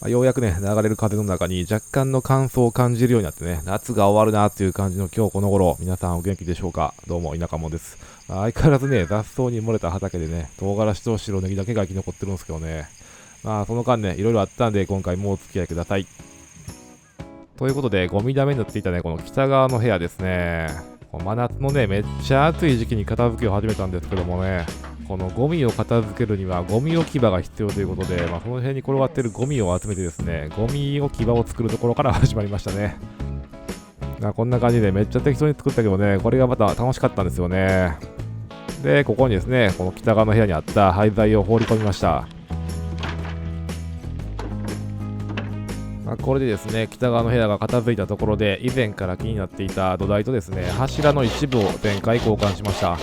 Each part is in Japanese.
ようやくね、流れる風の中に若干の乾燥を感じるようになってね、夏が終わるなっていう感じの今日この頃、皆さんお元気でしょうか。どうも、田舎者です。相変わらずね、雑草に漏れた畑でね、唐辛子と白ネギだけが生き残ってるんですけどね。その間ね、いろいろあったんで、今回もお付き合いください。ということで、ゴミダメになっていたね、この北側の部屋ですね。真夏のね、めっちゃ暑い時期に片付けを始めたんですけどもね、このゴミを片付けるにはゴミ置き場が必要ということで、その辺に転がってるゴミを集めてですね、ゴミ置き場を作るところから始まりましたね。こんな感じでめっちゃ適当に作ったけどね、これがまた楽しかったんですよね。で、ここにですね、この北側の部屋にあった廃材を放り込みました。これでですね、北側の部屋が片付いたところで、以前から気になっていた土台とですね、柱の一部を前回交換しました。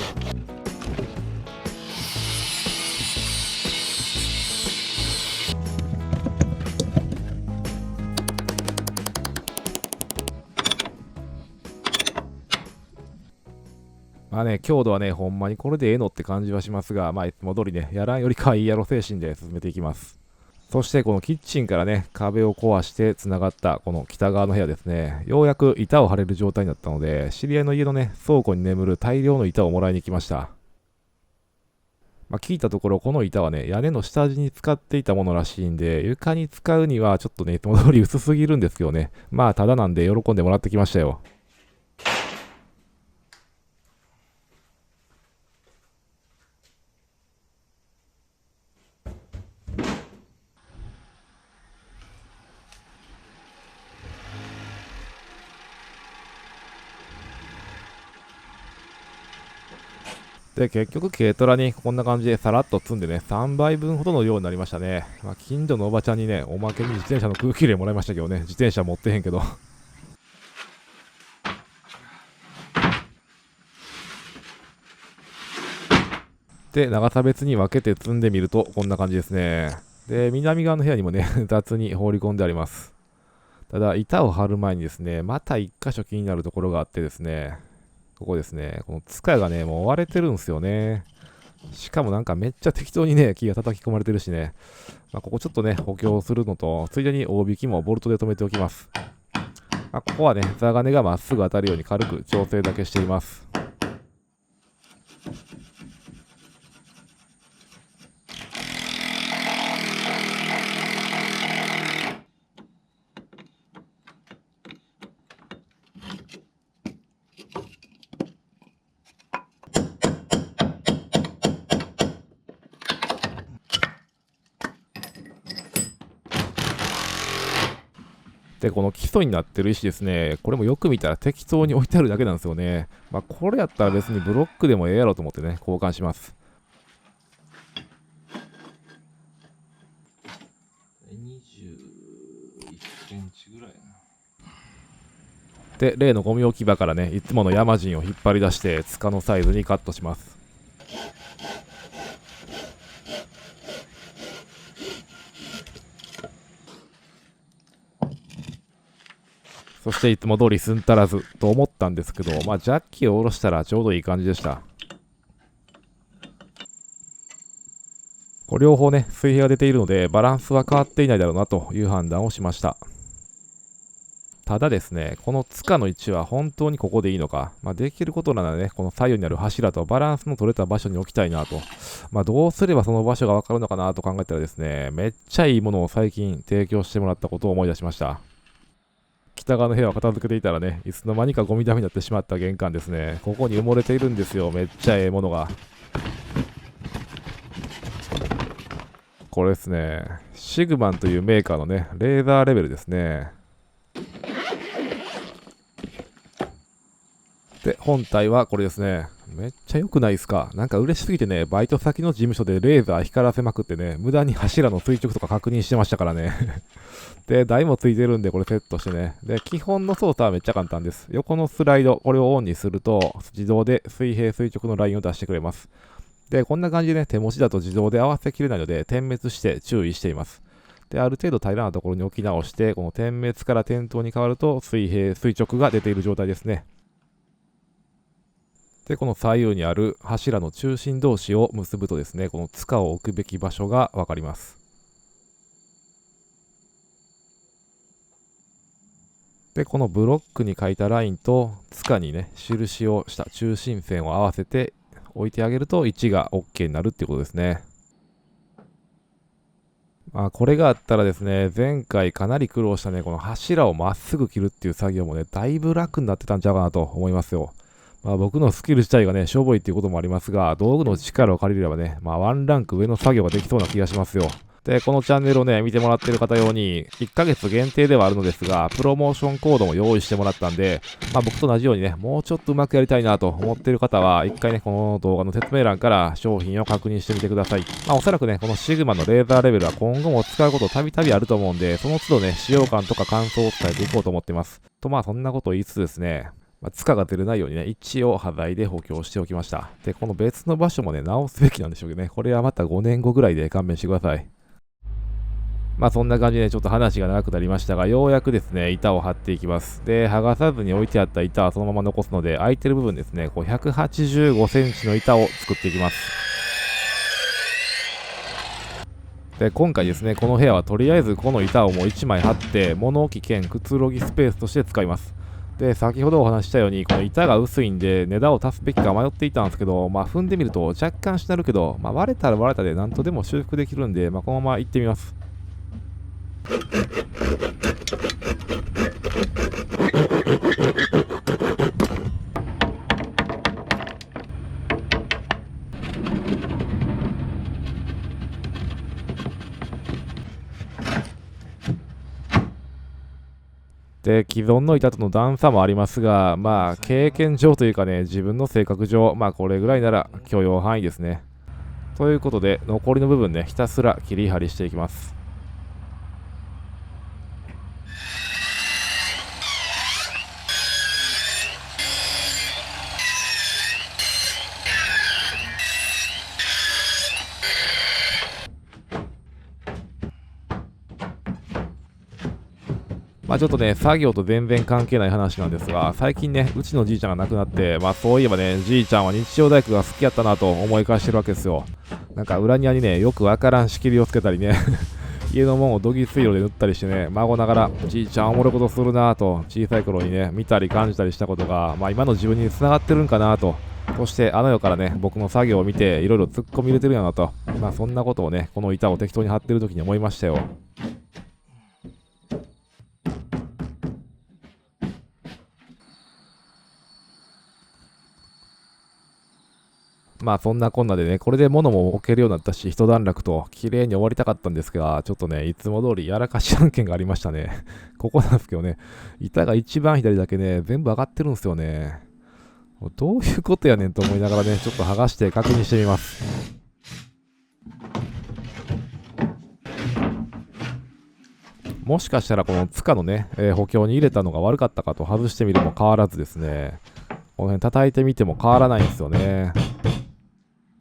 強度はね、ほんまにこれでええのって感じはしますが、いつも通りね、やらんよりかはいいやろ精神で進めていきます。そしてこのキッチンからね、壁を壊して繋がったこの北側の部屋ですね、ようやく板を張れる状態になったので、知り合いの家のね、倉庫に眠る大量の板をもらいに来ました。聞いたところ、この板はね、屋根の下地に使っていたものらしいんで、床に使うにはちょっとね、いつも通り薄すぎるんですけどね、ただなんで喜んでもらってきましたよ。で、結局軽トラにこんな感じでさらっと積んでね、3倍分ほどの量になりましたね。近所のおばちゃんにね、おまけに自転車の空気入れもらいましたけどね、自転車持ってへんけど。で、長さ別に分けて積んでみると、こんな感じですね。で、南側の部屋にもね、雑に放り込んであります。ただ、板を張る前にですね、また一箇所気になるところがあってですね、ここですね、この塚がね、もう割れてるんですよね。しかもなんかめっちゃ適当にね、木が叩き込まれてるしね、ここちょっとね、補強するのと、ついでに大引きもボルトで留めておきます。ここはね、座金がまっすぐ当たるように軽く調整だけしています。で、この基礎になってる石ですね、これもよく見たら適当に置いてあるだけなんですよね。これやったら別にブロックでもええやろと思ってね、交換します。21センチぐらいな。で、例のゴミ置き場からね、いつものヤマジンを引っ張り出して、塚のサイズにカットします。そしていつも通り寸足らずと思ったんですけど、ジャッキを下ろしたらちょうどいい感じでした。これ両方ね、水平が出ているので、バランスは変わっていないだろうなという判断をしました。ただですね、この塚の位置は本当にここでいいのか、できることならね、この左右にある柱とバランスの取れた場所に置きたいなと、どうすればその場所がわかるのかなと考えたらですね、めっちゃいいものを最近提供してもらったことを思い出しました。北側の部屋を片付けていたらね、いつの間にかゴミダメになってしまった玄関ですね。ここに埋もれているんですよ、めっちゃええものが。これですね、シグマンというメーカーのね、レーザーレベルですね。で、本体はこれですね。めっちゃ良くないですか？なんか嬉しすぎてね、バイト先の事務所でレーザー光らせまくってね、無駄に柱の垂直とか確認してましたからね。で、台もついてるんで、これセットしてね。で、基本の操作はめっちゃ簡単です。横のスライド、これをオンにすると、自動で水平垂直のラインを出してくれます。で、こんな感じでね、手持ちだと自動で合わせきれないので、点滅して注意しています。で、ある程度平らなところに置き直して、この点滅から点灯に変わると、水平、垂直が出ている状態ですね。で、この左右にある柱の中心同士を結ぶとですね、この塚を置くべき場所がわかります。で、このブロックに書いたラインと塚にね、印をした中心線を合わせて置いてあげると位置が OK になるっていうことですね。これがあったらですね、前回かなり苦労したね、この柱をまっすぐ切るっていう作業もね、だいぶ楽になってたんちゃうかなと思いますよ。僕のスキル自体がね、しょぼいっていうこともありますが、道具の力を借りればね、ワンランク上の作業ができそうな気がしますよ。で、このチャンネルをね、見てもらってる方用に、1ヶ月限定ではあるのですが、プロモーションコードも用意してもらったんで、僕と同じようにね、もうちょっとうまくやりたいなと思ってる方は、一回ね、この動画の説明欄から商品を確認してみてください。おそらくね、このシグマのレーザーレベルは今後も使うことたびたびあると思うんで、その都度ね、使用感とか感想を伝えていこうと思ってます。と、そんなことを言いつつですね、塚が出れないようにね、一応端材で補強しておきました。で、この別の場所もね、直すべきなんでしょうけどね、これはまた5年後ぐらいで勘弁してください。そんな感じでちょっと話が長くなりましたが、ようやくですね、板を張っていきます。で、剥がさずに置いてあった板はそのまま残すので、空いてる部分ですね、こう185センチの板を作っていきます。で、今回ですね、この部屋はとりあえずこの板をもう1枚張って、物置兼くつろぎスペースとして使います。で、先ほどお話ししたように、この板が薄いんで、値段を足すべきか迷っていたんですけど、踏んでみると若干しなるけど、割れたら割れたで何とでも修復できるんで、このまま行ってみます。で、既存の板との段差もありますが、経験上というかね、自分の性格上、これぐらいなら許容範囲ですね。ということで、残りの部分ね、ひたすら切り張りしていきます。ちょっとね、作業と全然関係ない話なんですが、最近ね、うちのじいちゃんが亡くなって、そういえばね、じいちゃんは日曜大工が好きやったなと思い返してるわけですよ。なんか裏庭にね、よくわからん仕切りをつけたりね、家の門をどぎ水路で塗ったりしてね、孫ながら、じいちゃんおもろいことするなぁと、小さい頃にね、見たり感じたりしたことが、今の自分に繋がってるんかなと、そしてあの世からね、僕の作業を見て、いろいろ突っ込み入れてるんやなと、そんなことをね、この板を適当に張ってる時に思いましたよ。そんなこんなでね、これで物も置けるようになったし、一段落と綺麗に終わりたかったんですが、ちょっとね、いつも通りやらかし案件がありましたね。ここなんですけどね、板が一番左だけね、全部上がってるんですよね。どういうことやねんと思いながらね、ちょっと剥がして確認してみます。もしかしたらこの塚のね、補強に入れたのが悪かったかと外してみるも変わらずですね、この辺叩いてみても変わらないんですよね。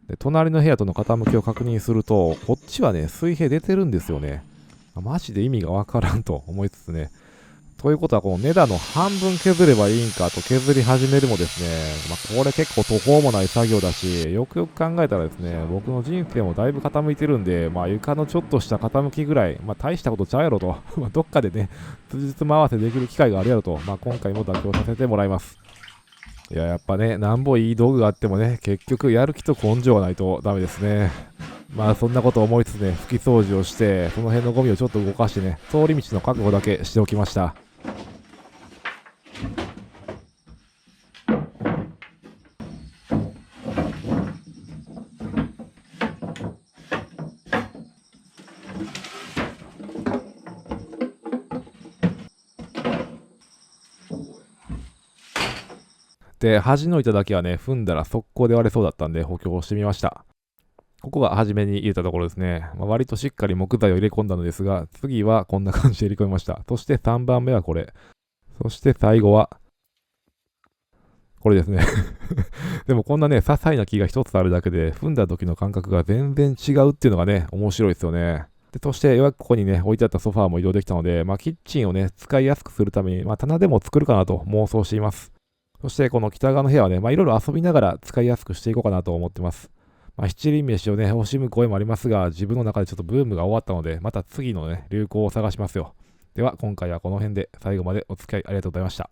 で、隣の部屋との傾きを確認すると、こっちはね、水平出てるんですよね。マジで意味がわからんと思いつつね。ということは、この根田の半分削ればいいんかと削り始めるもですね、これ結構途方もない作業だし、よくよく考えたらですね、僕の人生もだいぶ傾いてるんで、床のちょっとした傾きぐらい、大したことちゃうやろと、どっかでね、辻褄合わせできる機会があるやろと、今回も妥協させてもらいます。いや、やっぱね、なんぼいい道具があってもね、結局やる気と根性がないとダメですね。そんなことを思いつつね、拭き掃除をして、その辺のゴミをちょっと動かしてね、通り道の確保だけしておきました。で、端の板だけはね、踏んだら速攻で割れそうだったんで補強してみました。ここが初めに入れたところですね。割としっかり木材を入れ込んだのですが、次はこんな感じで入れ込みました。そして3番目はこれ。そして最後は、これですね。でもこんなね、些細な木が一つあるだけで、踏んだ時の感覚が全然違うっていうのがね、面白いですよね。で、そしてようやくここにね、置いてあったソファーも移動できたので、キッチンをね、使いやすくするために、棚でも作るかなと妄想しています。そしてこの北側の部屋はね、いろいろ遊びながら使いやすくしていこうかなと思ってます。七輪飯をね、惜しむ声もありますが、自分の中でちょっとブームが終わったので、また次のね、流行を探しますよ。では今回はこの辺で最後までお付き合いありがとうございました。